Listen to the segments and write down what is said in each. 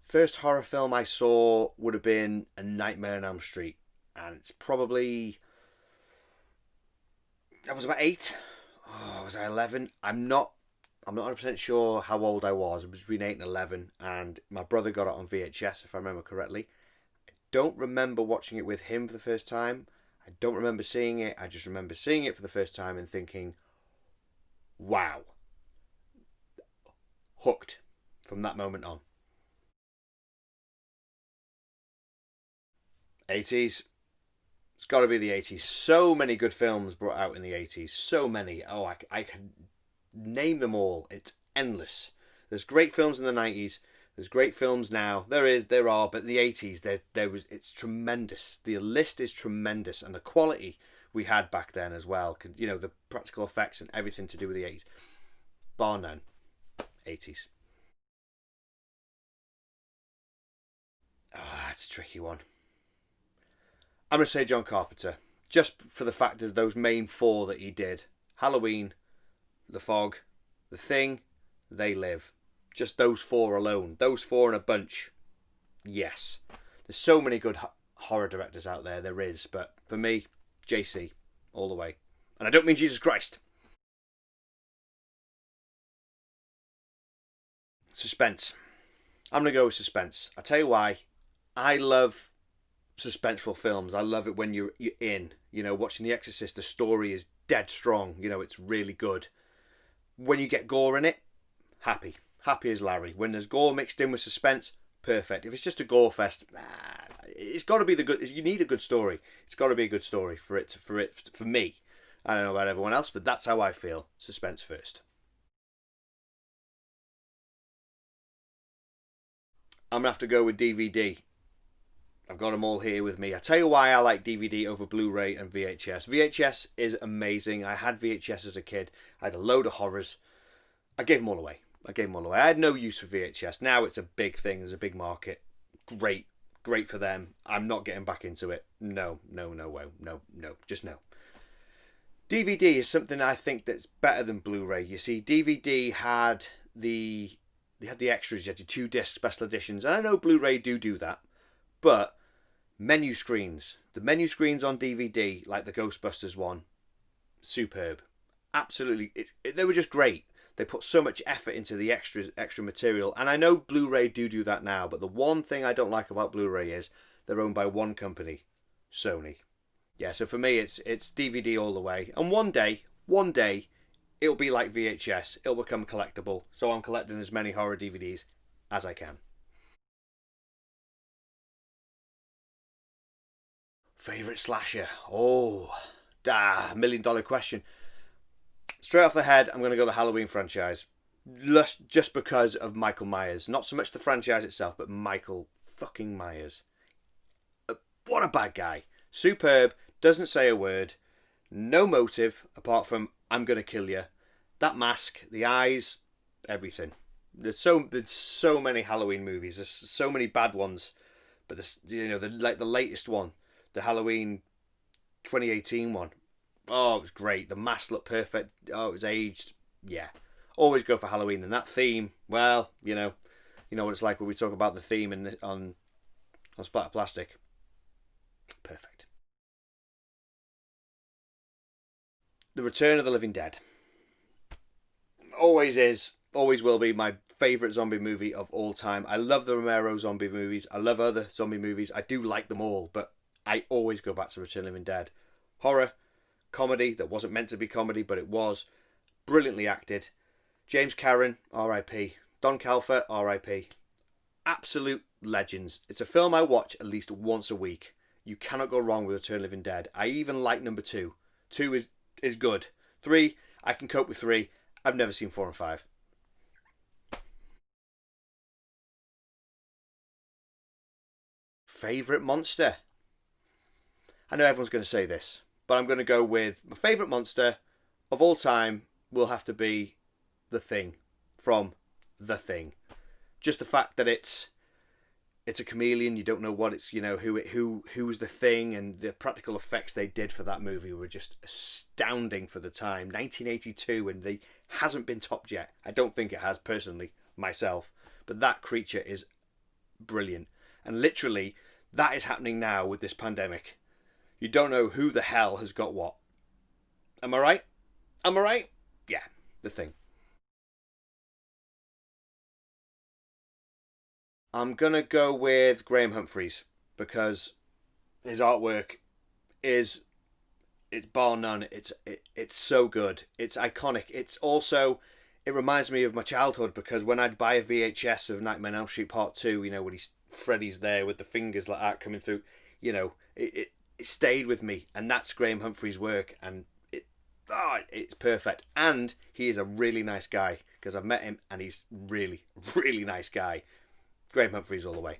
First horror film I saw would have been A Nightmare on Elm Street, and it's probably I was about 8. Oh, was I 11? I'm not 100% sure how old I was. It was between 8 and 11, and my brother got it on VHS, if I remember correctly. Don't remember watching it with him for the first time. I don't remember seeing it. I just remember seeing it for the first time and thinking, wow, hooked from that moment on. 80s. It's got to be the 80s. So many good films brought out in the 80s. So many. Oh, I can name them all. It's endless. There's great films in the 90s. There's great films now. There are, but the 80s, there was. It's tremendous. The list is tremendous, and the quality we had back then as well. You know, the practical effects and everything to do with the 80s. Bar none. 80s. Oh, that's a tricky one. I'm going to say John Carpenter. Just for the fact of those main four that he did. Halloween, The Fog, The Thing, They Live. Just those four alone. Those four in a bunch. Yes. There's so many good horror directors out there. There is. But for me, JC. All the way. And I don't mean Jesus Christ. Suspense. I'm going to go with Suspense. I'll tell you why. I love suspenseful films. I love it when you're in. You know, watching The Exorcist, the story is dead strong. You know, it's really good. When you get gore in it, happy. Happy as Larry. When there's gore mixed in with suspense, perfect. If it's just a gore fest, it's got to be the good. You need a good story. It's got to be a good story for me. I don't know about everyone else, but that's how I feel. Suspense first. I'm gonna have to go with DVD. I've got them all here with me. I tell you why I like DVD over Blu-ray and VHS. VHS is amazing. I had VHS as a kid. I had a load of horrors. I gave them all away. I had no use for VHS. Now it's a big thing. There's a big market. Great. Great for them. I'm not getting back into it. No way. No. Just no. DVD is something I think that's better than Blu-ray. You see, DVD had they had the extras. You had your 2 disc special editions. And I know Blu-ray do that. But menu screens. The menu screens on DVD, like the Ghostbusters one, superb. Absolutely. They were just great. They put so much effort into the extra material. And I know Blu-ray do that now, but the one thing I don't like about Blu-ray is they're owned by one company, Sony. Yeah, so for me it's DVD all the way. And one day, it'll be like VHS. It'll become collectible. So I'm collecting as many horror DVDs as I can. Favorite slasher? Oh, $1 million question. Straight off the head, I'm going to go the Halloween franchise. Just because of Michael Myers. Not so much the franchise itself, but Michael fucking Myers. What a bad guy. Superb. Doesn't say a word. No motive apart from I'm going to kill you. That mask, the eyes, everything. There's so many Halloween movies. There's so many bad ones. But the latest one, the Halloween 2018 one. Oh, it was great. The mask looked perfect. Oh, it was aged. Yeah. Always go for Halloween. And that theme, well, you know what it's like when we talk about the theme on Splatter Plastic. Perfect. The Return of the Living Dead. Always is. Always will be my favourite zombie movie of all time. I love the Romero zombie movies. I love other zombie movies. I do like them all, but I always go back to Return of the Living Dead. Horror, comedy that wasn't meant to be comedy, but it was. Brilliantly acted. James Karen, R.I.P. Don Calfer, R.I.P. Absolute legends. It's a film I watch at least once a week. You cannot go wrong with Return of the Living Dead. I even like number 2. 2 is good. 3, I can cope with 3. I've never seen 4 and 5. Favourite monster? I know everyone's going to say this, but I'm going to go with my favourite monster of all time will have to be The Thing from The Thing. Just the fact that it's a chameleon. You don't know what it's, who's the thing, and the practical effects they did for that movie were just astounding for the time. 1982, and they hasn't been topped yet. I don't think it has personally myself, but that creature is brilliant. And literally, that is happening now with this pandemic. You don't know who the hell has got what. Am I right? Am I right? Yeah, the thing. I'm gonna go with Graham Humphreys because his artwork is it's bar none. It's so good. It's iconic. It's also it reminds me of my childhood because when I'd buy a VHS of Nightmare on Elm Street Part Two, when Freddy's there with the fingers like that coming through, it stayed with me, and that's Graham Humphrey's work, and it's perfect. And he is a really nice guy because I've met him, and he's really really nice guy. Graham Humphreys all the way.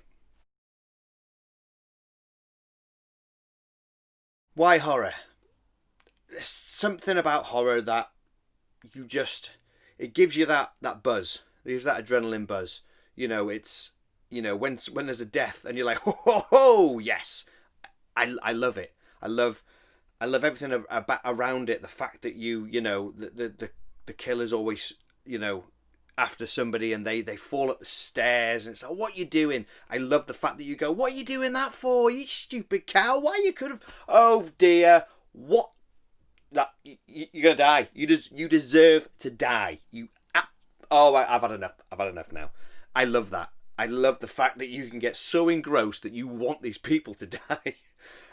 Why horror? There's something about horror that you just it gives you that buzz. It gives that adrenaline buzz. It's when there's a death and you're like, ho, yes, I love it. I love everything about around it. The fact that the killer's always after somebody and they fall up the stairs and it's like, what are you doing? I love the fact that you go, what are you doing that for? You stupid cow! Why you could have? Oh dear, what? That you're gonna die. You deserve to die. I've had enough. I've had enough now. I love that. I love the fact that you can get so engrossed that you want these people to die.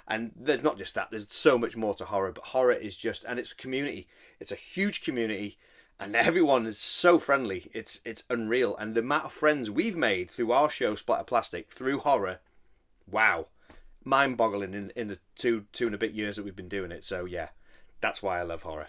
And there's not just that. There's so much more to horror. But horror is just, and it's a community. It's a huge community, and everyone is so friendly. It's unreal. And the amount of friends we've made through our show, Splatter Plastic, through horror, wow, mind-boggling in the two and a bit years that we've been doing it. So yeah, that's why I love horror.